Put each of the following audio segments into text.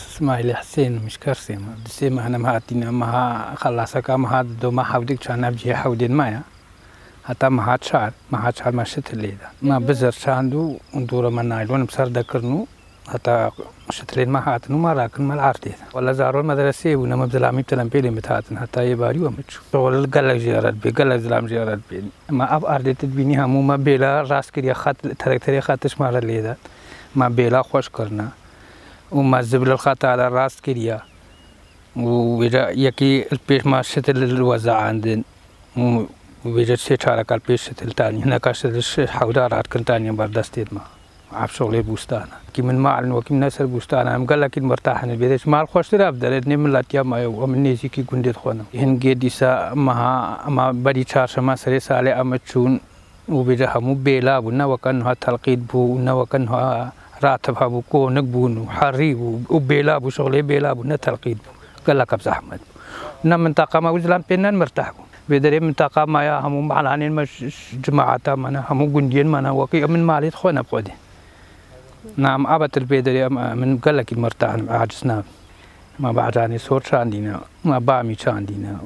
اسماعيل حسين مش كرسي ما دسيما أنا مهاتينا مها خلاصك ما هاد دو ما حودك كان أبجي حودين مايا حتى ما هاد شعر ما شت اللي ما بزر شاندو ندور من نايلون بصر ذكرنو حتى شتلين ما هاتنو ما راكن ما العرتي ولا زارو المدرسة ونما بزلامي بتلم بيلي متهاتن حتى يباري ومتشو شغل قلق زيارات بي قلق زلام زيارات بي ما أب أردت تبيني همو ما بيلا راس كريا خط ترى خطش مارا ليدا ما بيلا خوش كرنا وما زبل الخط على راس كريا ويجا يكي البيش ما شتل الوزع عندن ويجا شيء شارك البيش شتل تاني هناك شتل حودارات كل تاني بردستيد ما عب شغلي بوستانا كي من معلن وكي من نسر بوستانا ام قال لك مرتاح انا البيت ما الخوش ترى ابدا من لاتيا ما ومن نيزي كي كنديت خونا هن جديسا ما بدي شارش ما سري سالي امتشون وبيجا همو بيلا بنا وكانها تلقيد بو وكانها راتبها بو كونك بو حري وبيلا بو شغلي بيلا بو تلقيد بو قال لك ابز احمد نم منطقه ما وزلان بينن مرتاح بدري منطقه ما يا همو معلانين مش جماعه ما همو جندين ما وكي من ماليت خونا بقودي نعم أبت البيدري من قال لك مرتاح عاجزنا ما بعداني صور شاندينا ما بامي شاندينا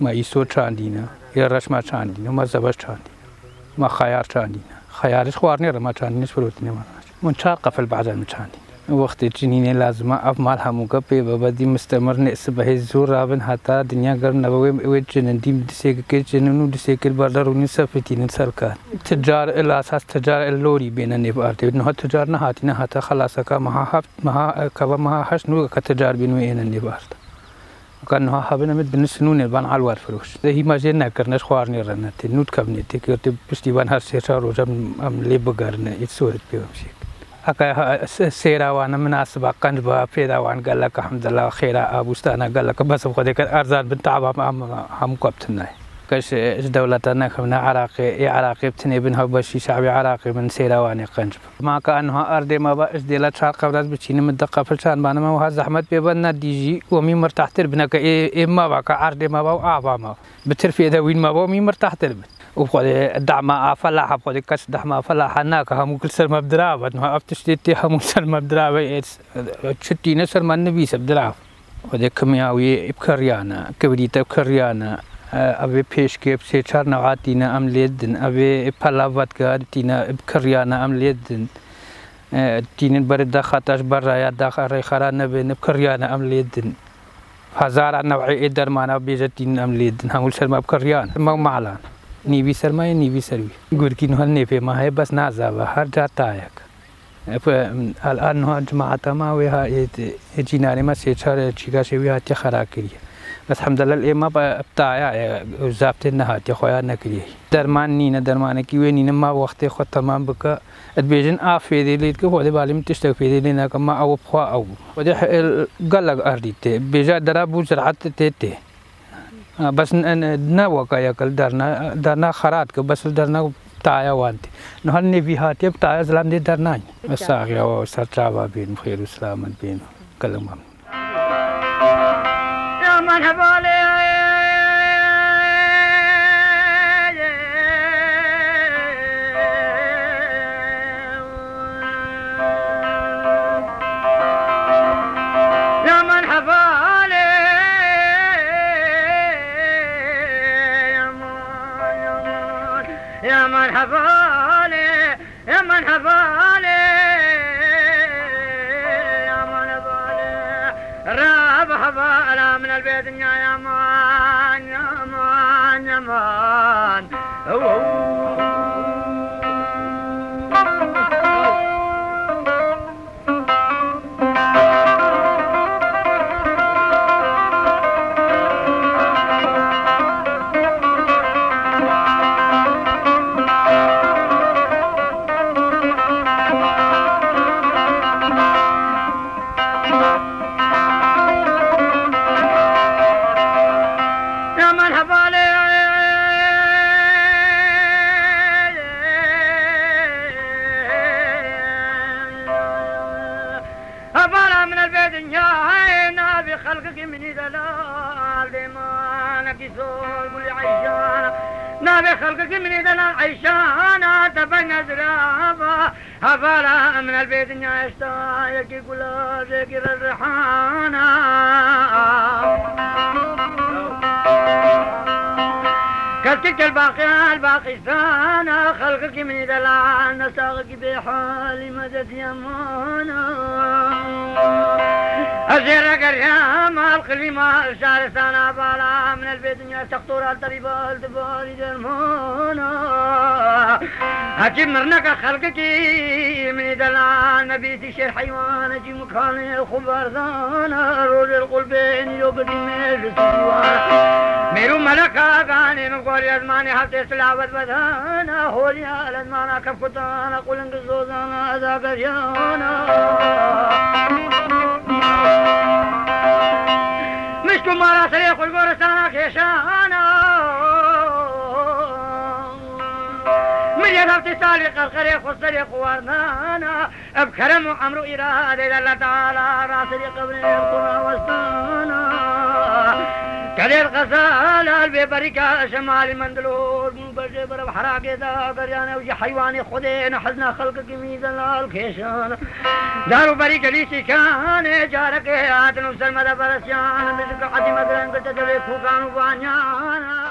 ما يسور شاندينا يرش ما شاندينا ما زبش شاندينا ما خيار شاندينا خيارش خوارني رما شاندينا شروطني ما من شارقة في البعض من شاندينا وقت جنيني لازم أفمال هموكا ببدي مستمر نقص به الزور رابن حتى دنيا قرنا بوي جنن ديم دسيك كي جننو دسيك البردر ونسفتين سركان تجار الأساس تجار اللوري بين النبارت إنه تجار نهاتنا حتى خلاصك مها كبا مها حشنو كتجار بينو إن النبارت وكانها حبنا مد بنسنون بان على الفروش هي ما جينا كرناش خوارني رنت نوت كابنيت كيرت بستيبان هالسيرشار وجم أم لي بقارنا يتسويت بيومشيك أكا سيرا وانا مناسبة قنبة فيدا وان قال لك الحمد لله خيرا أبوستانا قال لك بس بخدك أرزان بنت عبا هم قبتنا كش دولتنا خمنا عراقي بتني بنها بشي شعبي عراقي من سيرا واني قنبة ما كأنها أرض ما بقى ديلات شرق قبلات بتشيني مدقة فلشان بانا ما وها زحمت بيبنا ديجي ومي مرتاح تربنا كإيه ما بقى كأرض ما بقى وعبا ما بترفي ذا وين ما بقى مي مرتاح تربنا وبخذ دعم فلاح بخذ كاس دعم فلاح هناك هم كل سر مبدراب إنه أفتشتي هم سر مبدراب شتي نسر ما النبي سبدراب خذ كيميائي بكريانا كبريت بكريانا أبي بيش كيف سيشار نوعاتنا أمليدن أبي بلافات كارتينا بكريانا أمليدن تين برد خاتش برايا داخل ريخارنا بين بكريانا أمليدن هزار نوعي درمانا بيجتين أمليدن هم سر ما بكريان ما معلان نيبي سرماي نيبي سروي غوركي نهال نيفي ما هي بس نازا هر جاتا ياك الان هو جماعه ما وها جيناري ما سيشار تشيغا شوي هاتي خراكري بس الحمد لله الإما بتاعي زابت النهات يا خويا نكري درمان كي وين ما وقت خو تمام بك البيجن افيدي ليك هو دي بالي متشتفيدي لنا كما او بخوا او ودي قلق ارديت بيجا درابو زرعت تيتي بس نوكا ياكل درنا خرات بس درنا تايا وانتي نهال نبي هاتي بتايا زلام دي درنا مساقيا وسرچابا بين خير اسلام بين كلمه يا مرحبا لي يا مرحبا لي يا مرحبا لي يا مرحبا لي راب حبا من البيت يا مان يا مان يا مان خلقك من دلال عيشانا تبنى زرابا هفالا من البيت نعيشتا يكي كلا ذكر الرحانا كتك الباقستانا خلقك من دلال نساقك بحال مدد يمانا أزيرك الريام القليمة الشارستانا بالا من البيت تخطر الطريبة الدبالي درمانا هجي مرنك خلقك من دلال نبيتي شير حيوان جي مكاني الخبر ذانا روز القلبين يوبدي ميل سيوانا ميرو ملكا غاني مقولي أزماني حتى سلاوت بدانا هوليا الأزمانا كفتانا قلنق الزوزانا ذاك ريانا مشكو مارا سريق القرسانا كيشانا مريد سالق الخريق والسريق واردانا بكرم وعمرو إرادة الله تعالى راسري قبل القرى وستانا كليل غزالة البيبريكا شمال مندلور مبجي برب حراقي دا قريانا وجي حيواني خدين حزنا خلقك ميزان الكيشان دارو بريكا ليسي كان جارك آتنو سلمة برسيان بسك عدي مدرن قلت دلي فوقان وبانيانا